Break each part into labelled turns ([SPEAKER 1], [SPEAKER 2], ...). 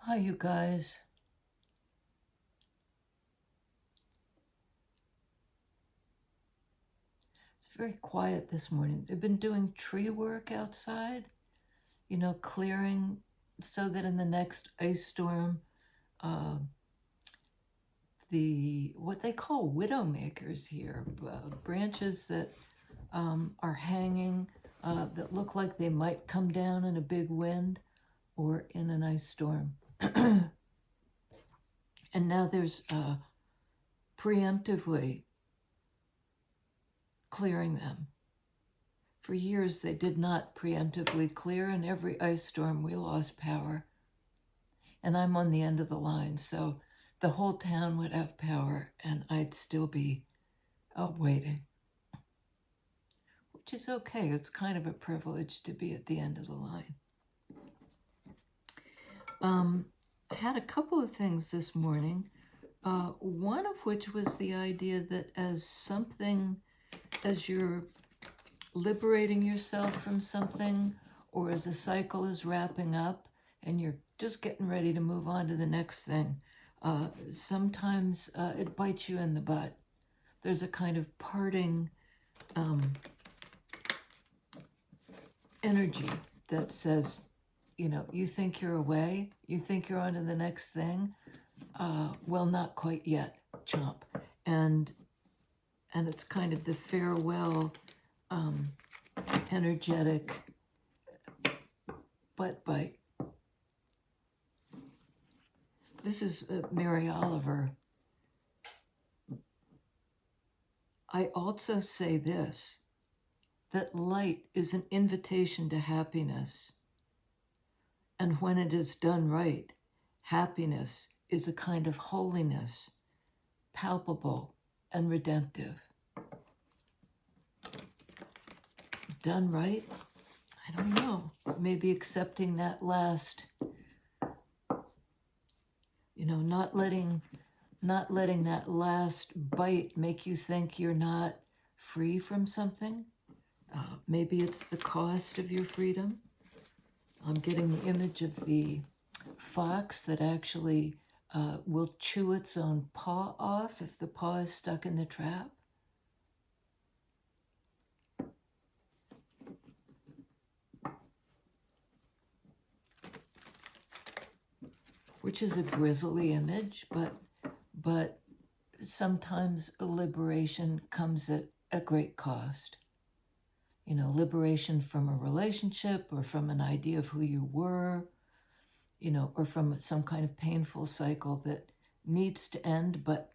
[SPEAKER 1] Hi, you guys. It's very quiet this morning. They've been doing tree work outside, clearing so that in the next ice storm, uh, what they call widow makers here, branches that are hanging that look like they might come down in a big wind or in an ice storm. And now there's preemptively clearing them. For years, they did not preemptively clear, and every ice storm, we lost power. And I'm on the end of the line, so the whole town would have power, and I'd still be waiting, which is okay. It's kind of a privilege to be at the end of the line. I had a couple of things this morning, one of which was the idea that as you're liberating yourself from something, or as a cycle is wrapping up and you're just getting ready to move on to the next thing, sometimes it bites you in the butt. There's a kind of parting energy that says, you think you're away, you think you're on to the next thing. Well, not quite yet, chomp. And it's kind of the farewell energetic butt bite. This is Mary Oliver. I also say this, that light is an invitation to happiness. And when it is done right, happiness is a kind of holiness, palpable and redemptive. Done right? I don't know. Maybe accepting that last, not letting that last bite make you think you're not free from something. Maybe it's the cost of your freedom. I'm getting the image of the fox that actually will chew its own paw off if the paw is stuck in the trap. Which is a grisly image, but sometimes liberation comes at a great cost. Liberation from a relationship or from an idea of who you were, or from some kind of painful cycle that needs to end, but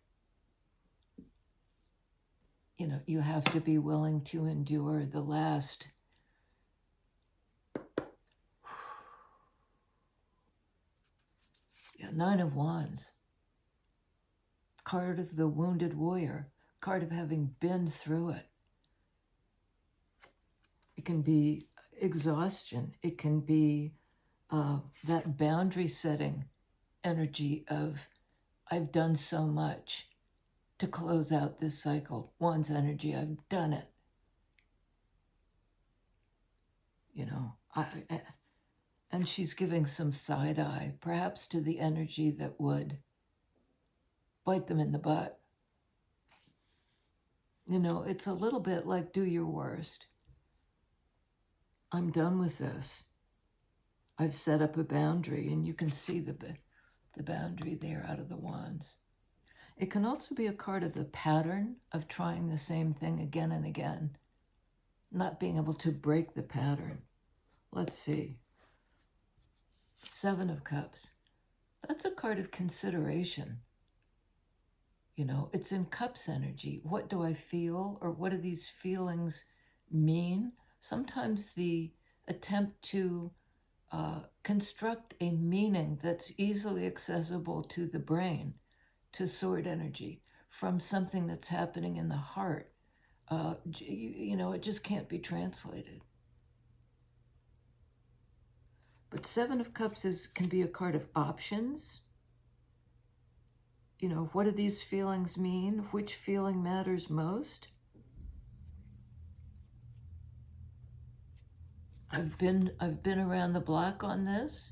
[SPEAKER 1] you have to be willing to endure the last Nine of Wands, card of the wounded warrior, card of having been through it. It can be exhaustion. It can be that boundary setting energy of, I've done so much to close out this cycle. Wands energy, I've done it. And she's giving some side eye, perhaps to the energy that would bite them in the butt. It's a little bit like do your worst. I'm done with this. I've set up a boundary, and you can see the boundary there out of the wands. It can also be a card of the pattern of trying the same thing again and again, not being able to break the pattern. Let's see. Seven of Cups. That's a card of consideration. It's in Cups energy. What do I feel, or what do these feelings mean? Sometimes the attempt to construct a meaning that's easily accessible to the brain, to sword energy, from something that's happening in the heart, it just can't be translated. But Seven of Cups can be a card of options. What do these feelings mean? Which feeling matters most? I've been around the block on this.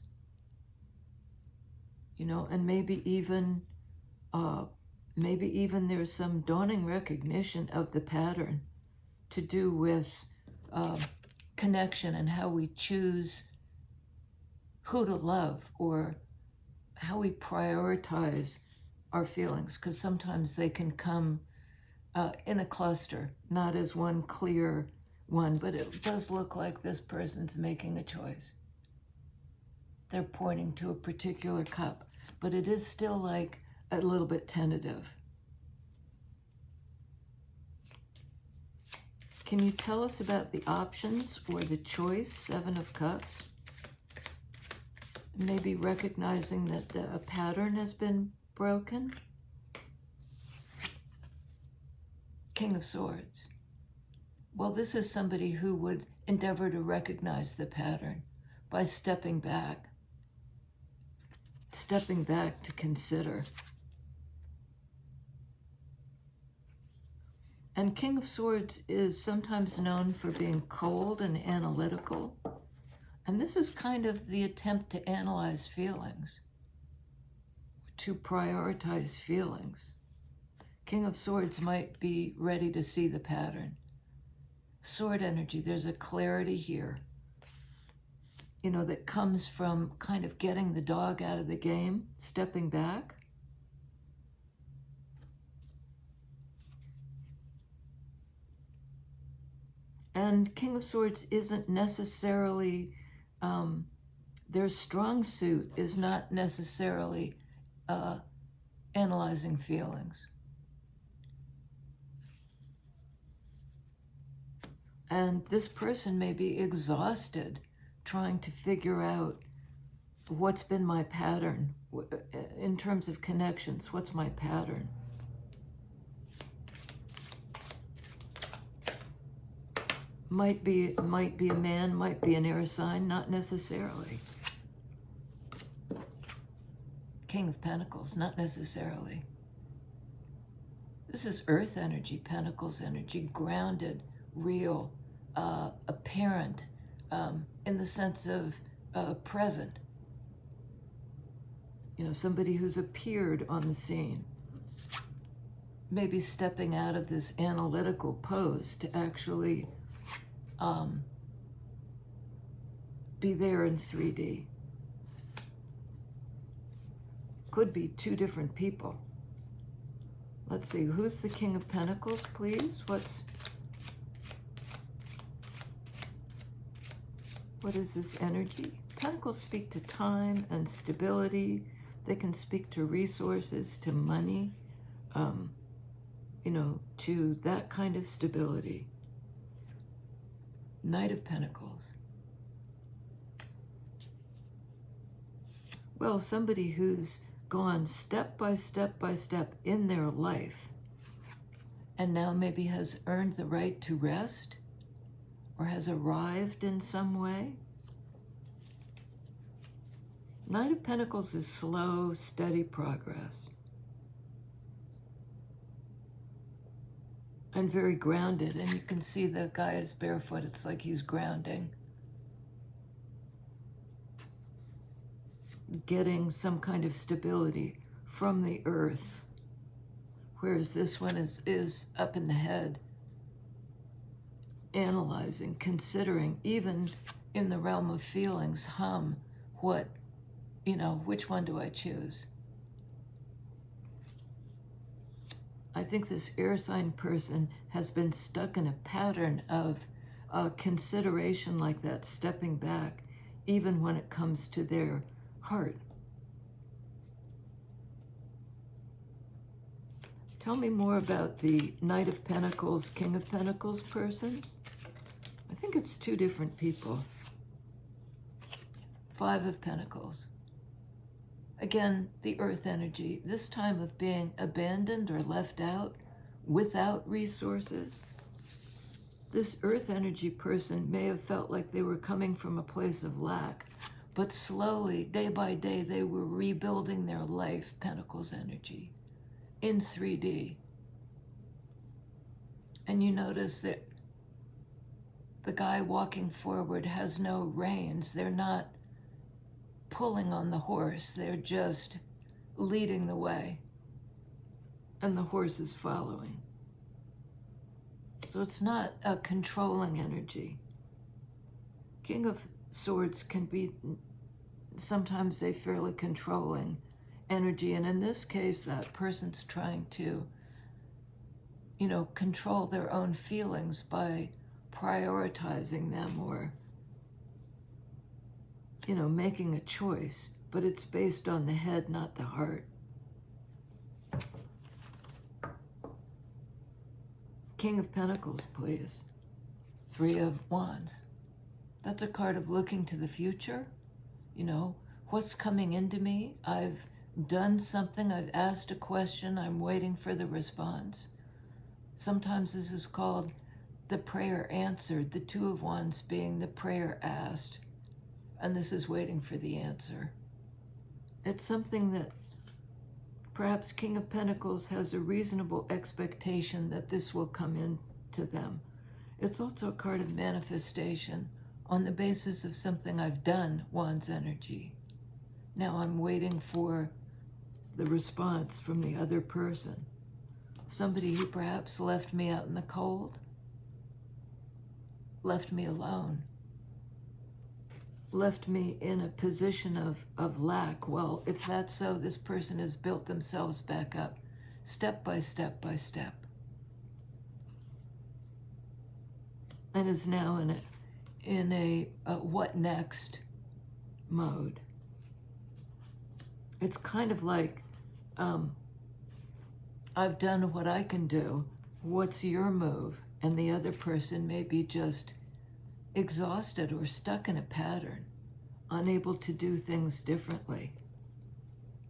[SPEAKER 1] and maybe even there's some dawning recognition of the pattern to do with connection and how we choose who to love or how we prioritize our feelings, because sometimes they can come in a cluster, not as one clear one, but it does look like this person's making a choice. They're pointing to a particular cup, but it is still like a little bit tentative. Can you tell us about the options or the choice, Seven of Cups? Maybe recognizing that a pattern has been broken. King of Swords. Well, this is somebody who would endeavor to recognize the pattern by stepping back to consider. And King of Swords is sometimes known for being cold and analytical. And this is kind of the attempt to analyze feelings, to prioritize feelings. King of Swords might be ready to see the pattern. Sword energy, there's a clarity here, that comes from kind of getting the dog out of the game, stepping back. And King of Swords isn't necessarily, their strong suit is not necessarily analyzing feelings. And this person may be exhausted trying to figure out what's been my pattern in terms of connections. What's my pattern? Might be a man, might be an air sign, not necessarily. King of Pentacles, not necessarily. This is earth energy, Pentacles energy, grounded, real, apparent, in the sense of present. Somebody who's appeared on the scene. Maybe stepping out of this analytical pose to actually be there in 3D. Could be two different people. Let's see, who's the King of Pentacles, please? What is this energy? Pentacles speak to time and stability. They can speak to resources, to money, to that kind of stability. Knight of Pentacles. Well, somebody who's gone step by step by step in their life and now maybe has earned the right to rest or has arrived in some way. Knight of Pentacles is slow, steady progress. And very grounded. And you can see the guy is barefoot. It's like he's grounding. Getting some kind of stability from the earth. Whereas this one is up in the head. Analyzing, considering, even in the realm of feelings, which one do I choose? I think this air sign person has been stuck in a pattern of consideration like that, stepping back, even when it comes to their heart. Tell me more about the Knight of Pentacles, King of Pentacles person. I think it's two different people. Five of Pentacles. Again, the earth energy, this time of being abandoned or left out, without resources. This earth energy person may have felt like they were coming from a place of lack, but slowly, day by day, they were rebuilding their life, Pentacles energy, in 3D. And you notice that the guy walking forward has no reins. They're not pulling on the horse. They're just leading the way, and the horse is following. So it's not a controlling energy. King of Swords can be sometimes a fairly controlling energy, and in this case, that person's trying to, control their own feelings by prioritizing them or, making a choice, but it's based on the head, not the heart. King of Pentacles, please. Three of Wands. That's a card of looking to the future. What's coming into me? I've done something, I've asked a question, I'm waiting for the response. Sometimes this is called the prayer answered, the Two of Wands being the prayer asked, and this is waiting for the answer. It's something that perhaps King of Pentacles has a reasonable expectation that this will come into them. It's also a card of manifestation on the basis of something I've done, Wands energy. Now I'm waiting for the response from the other person. Somebody who perhaps left me out in the cold, left me alone, left me in a position of lack. Well, if that's so, this person has built themselves back up, step by step by step, and is now in a what next mode. It's kind of like, I've done what I can do, what's your move? And the other person may be just exhausted or stuck in a pattern, unable to do things differently.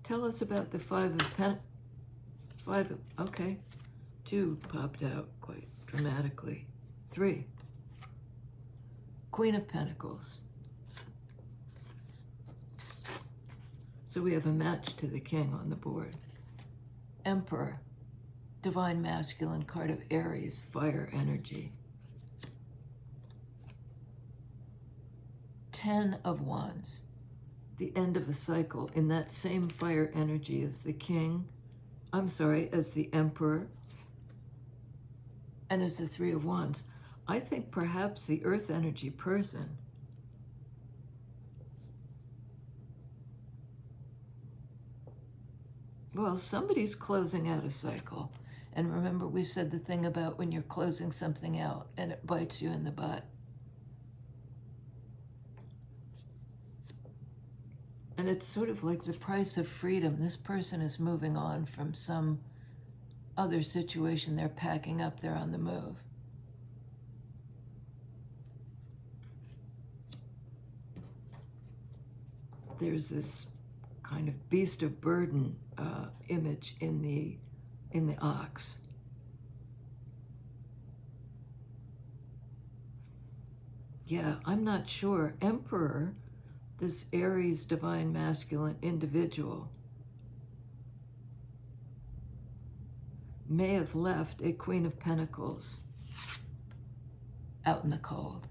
[SPEAKER 1] Tell us about the okay. Two popped out quite dramatically. Three. Queen of Pentacles. So we have a match to the king on the board. Emperor, divine masculine card of Aries, fire energy. 10 of Wands, the end of a cycle in that same fire energy as the king, as the Emperor, and as the Three of Wands. I think perhaps the earth energy person somebody's closing out a cycle. And remember, we said the thing about when you're closing something out and it bites you in the butt. And it's sort of like the price of freedom. This person is moving on from some other situation. They're packing up, they're on the move. There's this kind of beast of burden image in the ox. Yeah, I'm not sure. Emperor, this Aries divine masculine individual, may have left a Queen of Pentacles out in the cold.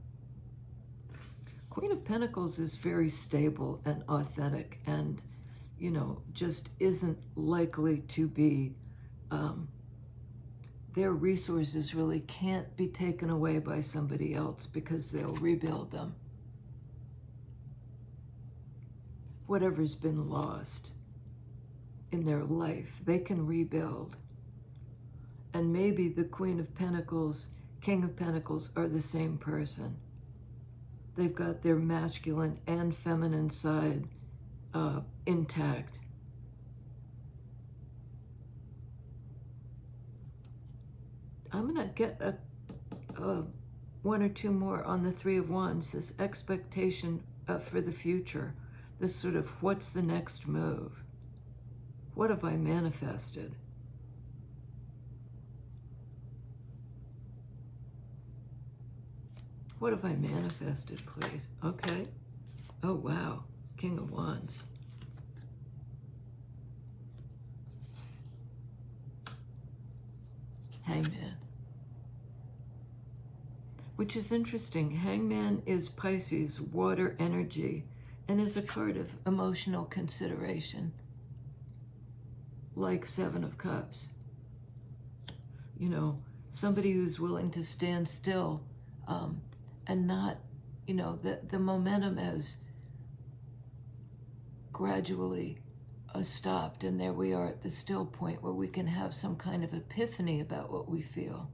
[SPEAKER 1] Queen of Pentacles is very stable and authentic and, just isn't likely to be, their resources really can't be taken away by somebody else because they'll rebuild them. Whatever's been lost in their life, they can rebuild. And maybe the Queen of Pentacles, King of Pentacles are the same person. They've got their masculine and feminine side intact. I'm going to get one or two more on the Three of Wands, this expectation for the future, this sort of what's the next move? What have I manifested? What have I manifested, please? Okay. Oh, wow. King of Wands. Hangman. Which is interesting. Hangman is Pisces, water energy, and is a card of emotional consideration. like Seven of Cups. You know, somebody who's willing to stand still and not, you know, the momentum has gradually stopped, and there we are at the still point where we can have some kind of epiphany about what we feel.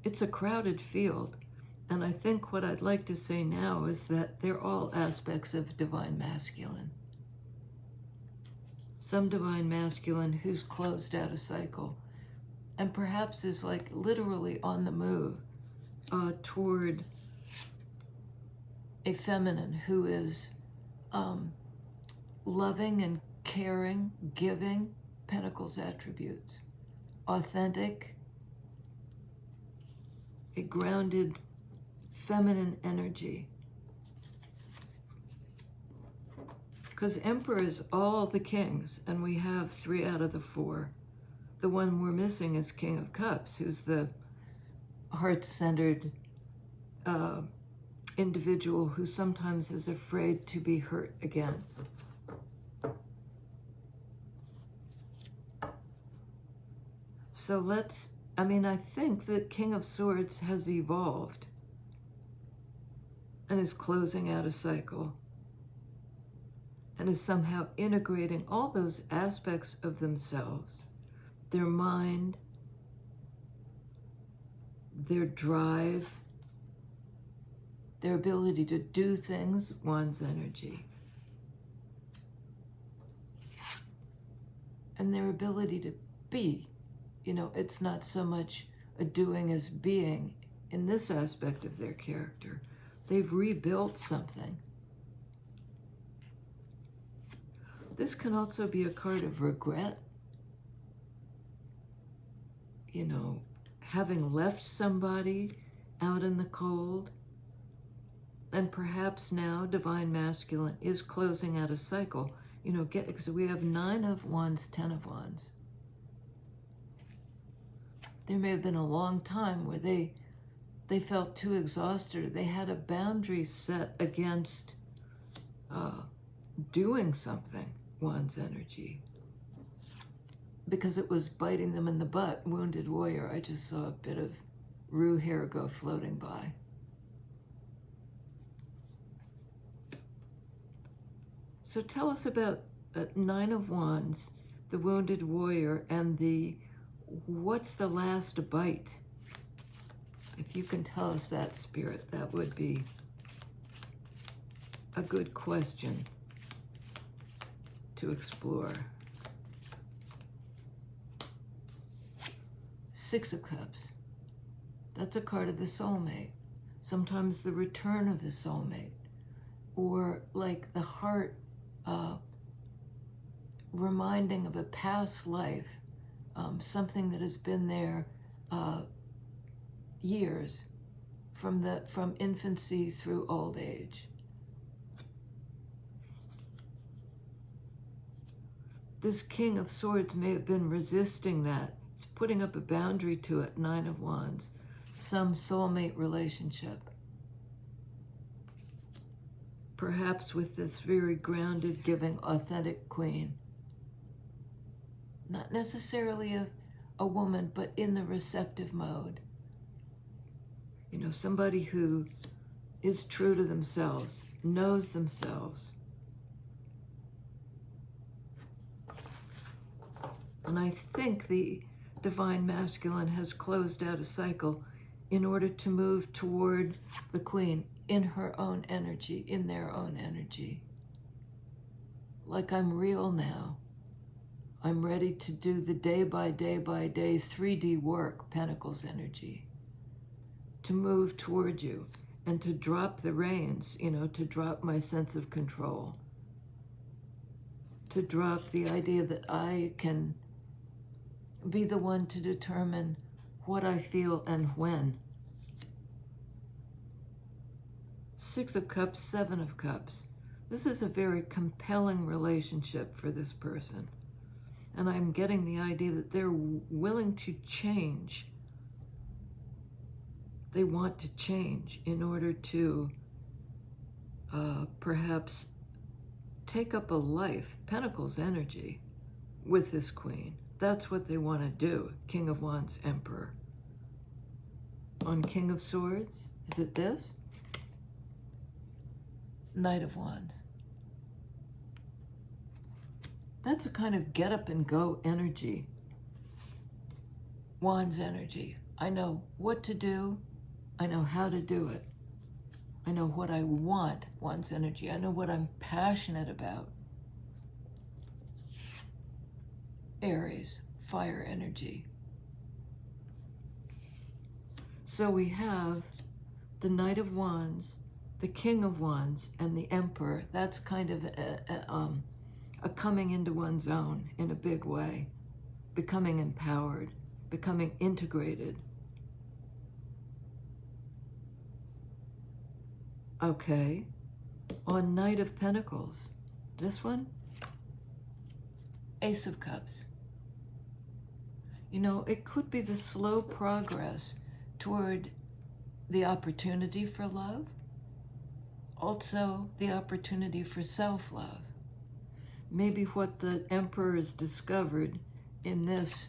[SPEAKER 1] It's a crowded field, and I think what I'd like to say now is that they're all aspects of divine masculine. Some divine masculine who's closed out a cycle and perhaps is like literally on the move toward a feminine who is loving and caring, giving, Pentacles attributes, authentic, a grounded feminine energy. Because Emperor is all the kings, and we have 3 out of the 4. The one we're missing is King of Cups, who's the heart-centered individual who sometimes is afraid to be hurt again. So I think that King of Swords has evolved and is closing out a cycle and is somehow integrating all those aspects of themselves, their mind, their drive, their ability to do things, one's energy, and their ability to be. You know, it's not so much a doing as being in this aspect of their character. They've rebuilt something. This can also be a card of regret. You know, having left somebody out in the cold. And perhaps now Divine Masculine is closing out a cycle. You know, because we have 9 of Wands, 10 of Wands. There may have been a long time where they felt too exhausted. They had a boundary set against doing something, Wands energy, because it was biting them in the butt. Wounded warrior. I just saw a bit of Rue hair go floating by. So tell us about 9 of Wands, the wounded warrior, and what's the last bite? If you can tell us that, Spirit, that would be a good question to explore. 6 of Cups. That's a card of the soulmate. Sometimes the return of the soulmate, or like the heart reminding of a past life, something that has been there years, from infancy through old age. This King of Swords may have been resisting that. It's putting up a boundary to it, 9 of Wands. Some soulmate relationship. Perhaps with this very grounded, giving, authentic queen. Not necessarily a woman, but in the receptive mode. You know, somebody who is true to themselves, knows themselves. And I think the Divine Masculine has closed out a cycle in order to move toward the queen in her own energy, in their own energy. Like, I'm real now. I'm ready to do the day by day 3D work, Pentacles energy. To move toward you and to drop the reins, you know, to drop my sense of control. To drop the idea that I can be the one to determine what I feel and when. 6 of Cups, 7 of Cups. This is a very compelling relationship for this person. And I'm getting the idea that they're willing to change. They want to change in order to perhaps take up a life, Pentacles energy, with this Queen. That's what they want to do. King of Wands, Emperor. On King of Swords, is it this? Knight of Wands. That's a kind of get up and go energy. Wands energy. I know what to do. I know how to do it. I know what I want, Wands energy. I know what I'm passionate about. Aries, fire energy. So we have the Knight of Wands, the King of Wands, and the Emperor. That's kind of a coming into one's own in a big way, becoming empowered, becoming integrated. Okay, on Knight of Pentacles, this one, Ace of Cups. You know, it could be the slow progress toward the opportunity for love, also the opportunity for self-love. Maybe what the Emperor has discovered in this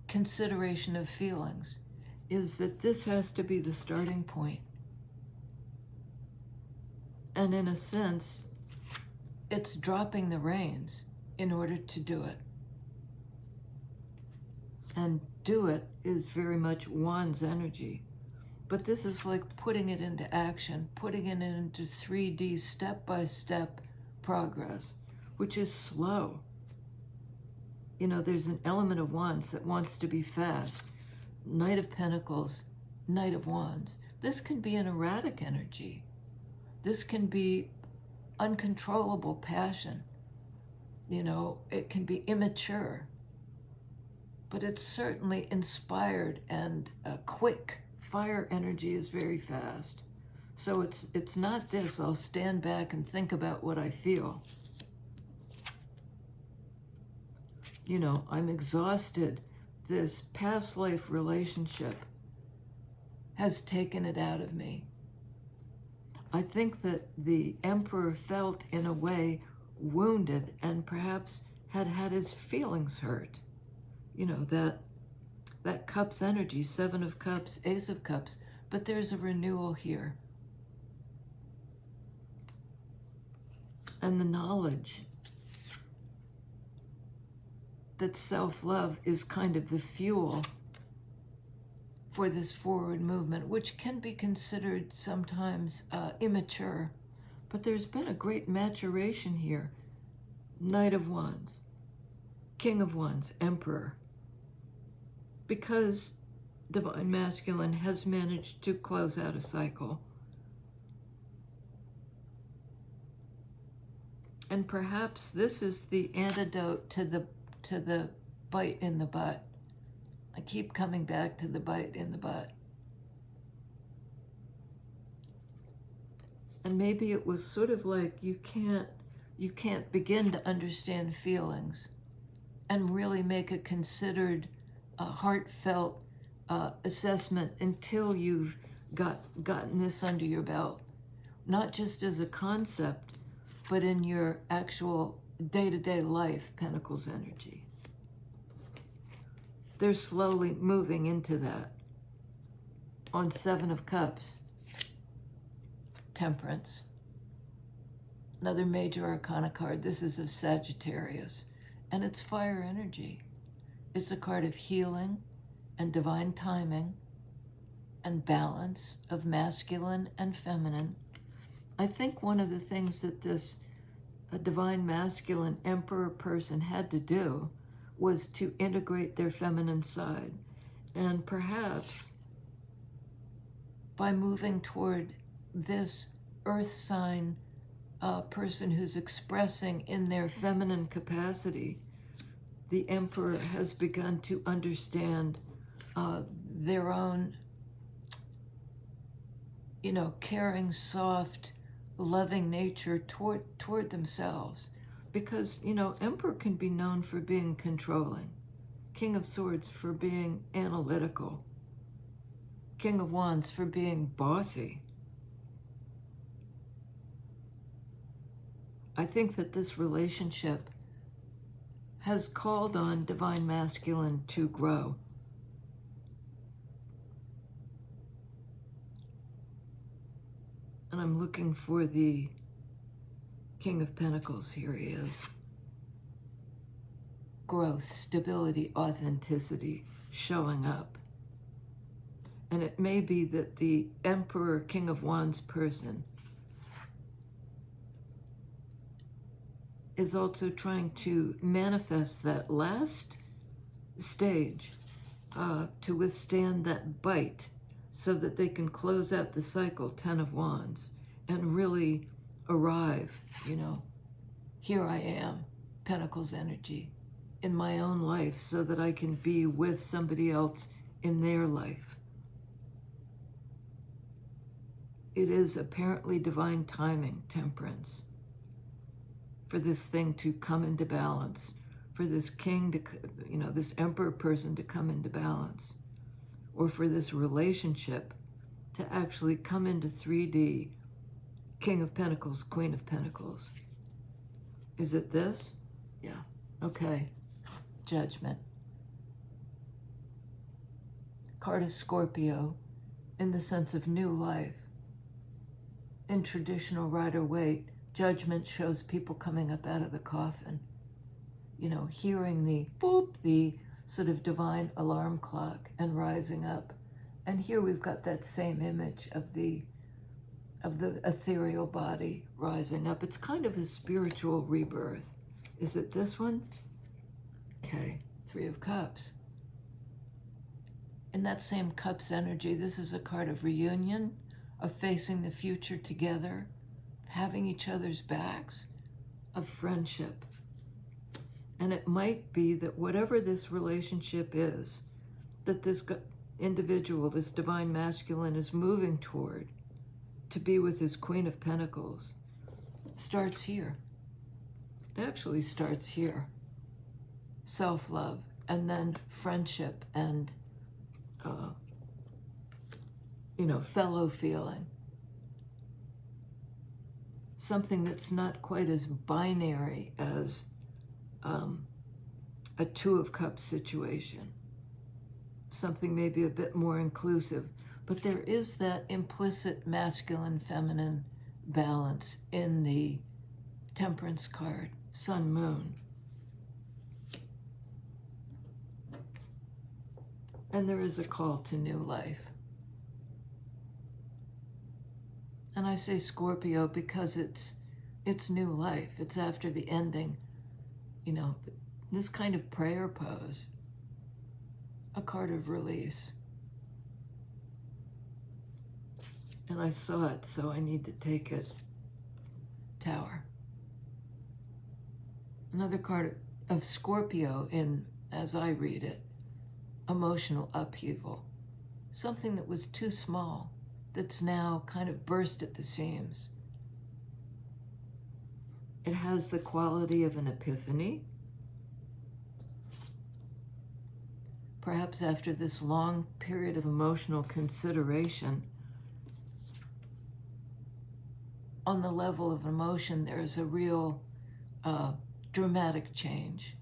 [SPEAKER 1] consideration of feelings is that this has to be the starting point. And in a sense, it's dropping the reins in order to do it. And do it is very much Wands energy. But this is like putting it into action, putting it into 3D step-by-step progress, which is slow. You know, there's an element of Wands that wants to be fast. Knight of Pentacles, Knight of Wands. This can be an erratic energy. This can be uncontrollable passion. You know, it can be immature. But it's certainly inspired and quick. Fire energy is very fast. So it's not this, I'll stand back and think about what I feel. You know, I'm exhausted. This past life relationship has taken it out of me. I think that the Emperor felt, in a way, wounded and perhaps had his feelings hurt. You know, that Cups energy, Seven of Cups, Ace of Cups, but there's a renewal here. And the knowledge that self-love is kind of the fuel for this forward movement, which can be considered sometimes immature. But there's been a great maturation here. Knight of Wands, King of Wands, Emperor. Because Divine Masculine has managed to close out a cycle. And perhaps this is the antidote to the bite in the butt. I keep coming back to the bite in the butt. And maybe it was sort of like you can't begin to understand feelings and really make a considered, heartfelt assessment until you've gotten this under your belt. Not just as a concept, but in your actual day-to-day life, Pentacles energy. They're slowly moving into that. On Seven of Cups, Temperance. Another major arcana card. This is of Sagittarius, and it's fire energy. It's a card of healing and divine timing and balance of masculine and feminine. I think one of the things that this divine masculine Emperor person had to do was to integrate their feminine side. And perhaps by moving toward this earth sign person who's expressing in their feminine capacity, the Emperor has begun to understand their own, you know, caring, soft, loving nature toward themselves. Because, you know, Emperor can be known for being controlling. King of Swords for being analytical. King of Wands for being bossy. I think that this relationship has called on divine masculine to grow. And I'm looking for the King of Pentacles. Here he is. Growth, stability, authenticity, showing up. And it may be that the Emperor, King of Wands person is also trying to manifest that last stage to withstand that bite so that they can close out the cycle, 10 of Wands, and really arrive, here I am, Pentacles energy, in my own life so that I can be with somebody else in their life. It is apparently divine timing, Temperance, for this thing to come into balance, for this king to, this emperor person to come into balance, or for this relationship to actually come into 3D, King of Pentacles, Queen of Pentacles. Is it this? Yeah. Okay. Judgment. Card of Scorpio in the sense of new life. In traditional Rider-Waite, Judgment shows people coming up out of the coffin, hearing the boop, the sort of divine alarm clock and rising up. And here we've got that same image of the ethereal body rising up. It's kind of a spiritual rebirth. Is it this one? Okay, 3 of Cups. In that same Cups energy, this is a card of reunion, of facing the future together, having each other's backs, of friendship. And it might be that whatever this relationship is, that this individual, this divine masculine, is moving toward to be with his Queen of Pentacles, starts here. It actually starts here. Self-love, and then friendship, and fellow feeling. Something that's not quite as binary as a 2 of Cups situation. Something maybe a bit more inclusive. But there is that implicit masculine-feminine balance in the Temperance card, Sun, Moon. And there is a call to new life. And I say Scorpio because it's new life. It's after the ending, this kind of prayer pose, a card of release. And I saw it, so I need to take it. Tower. Another card of Scorpio in, as I read it, emotional upheaval. Something that was too small, that's now kind of burst at the seams. It has the quality of an epiphany. Perhaps after this long period of emotional consideration, on the level of emotion, there is a real dramatic change.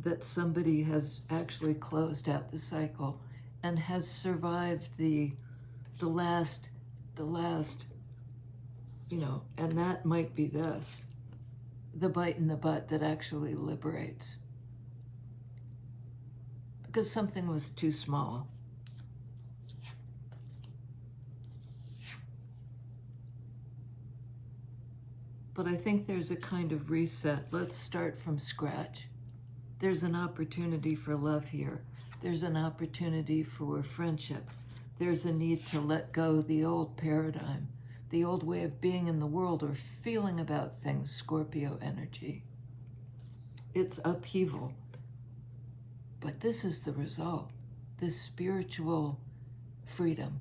[SPEAKER 1] That somebody has actually closed out the cycle and has survived the last, and that might be this, the bite in the butt that actually liberates. Because something was too small. But I think there's a kind of reset. Let's start from scratch. There's an opportunity for love here. There's an opportunity for friendship. There's a need to let go the old paradigm, the old way of being in the world or feeling about things, Scorpio energy. It's upheaval. But this is the result, this spiritual freedom.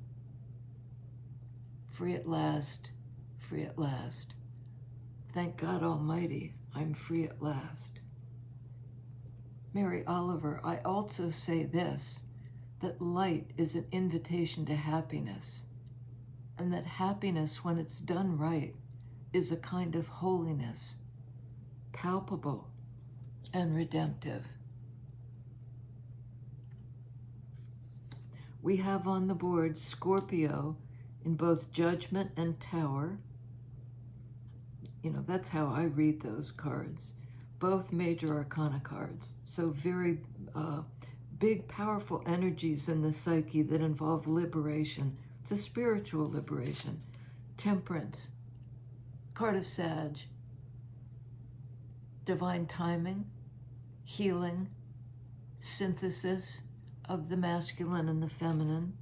[SPEAKER 1] Free at last, free at last. Thank God Almighty, I'm free at last. Mary Oliver, I also say this, that light is an invitation to happiness. and that happiness, when it's done right, is a kind of holiness, palpable and redemptive. We have on the board Scorpio in both Judgment and Tower. You know, that's how I read those cards. Both major arcana cards. So very big, powerful energies in the psyche that involve liberation. It's a spiritual liberation. Temperance, card of Sag, divine timing, healing, synthesis of the masculine and the feminine.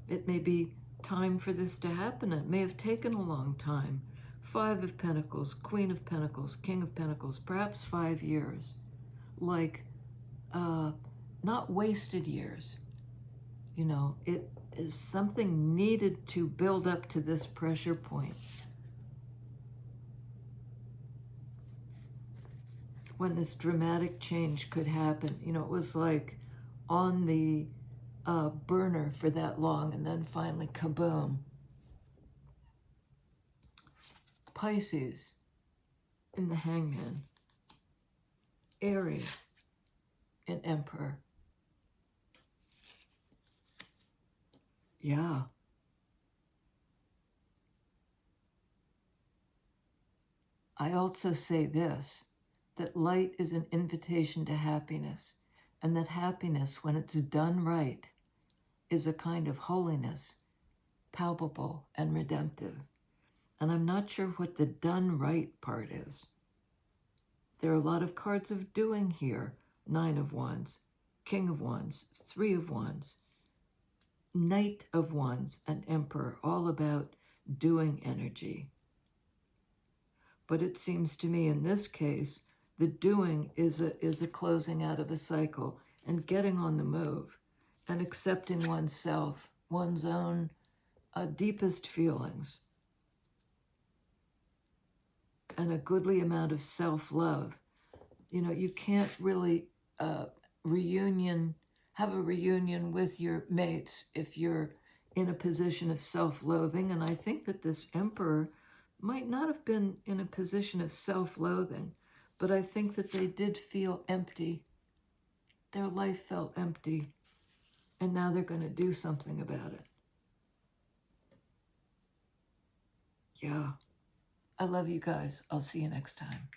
[SPEAKER 1] It may be time for this to happen. It may have taken a long time. 5 of Pentacles, Queen of Pentacles, King of Pentacles, perhaps 5 years. Like, not wasted years. You know, it is something needed to build up to this pressure point. When this dramatic change could happen. You know, it was like on the burner for that long, and then finally, kaboom. Pisces in the Hangman. Aries in Emperor. Yeah. I also say this, that light is an invitation to happiness, and that happiness, when it's done right, is a kind of holiness, palpable and redemptive. And I'm not sure what the done right part is. There are a lot of cards of doing here. 9 of Wands, King of Wands, 3 of Wands, Knight of Wands, and Emperor, all about doing energy. But it seems to me in this case, the doing is a closing out of a cycle and getting on the move and accepting oneself, one's own deepest feelings, and a goodly amount of self-love. You know, you can't really have a reunion with your mates if you're in a position of self-loathing. And I think that this Emperor might not have been in a position of self-loathing, but I think that they did feel empty. Their life felt empty, and now they're going to do something about it. Yeah. I love you guys. I'll see you next time.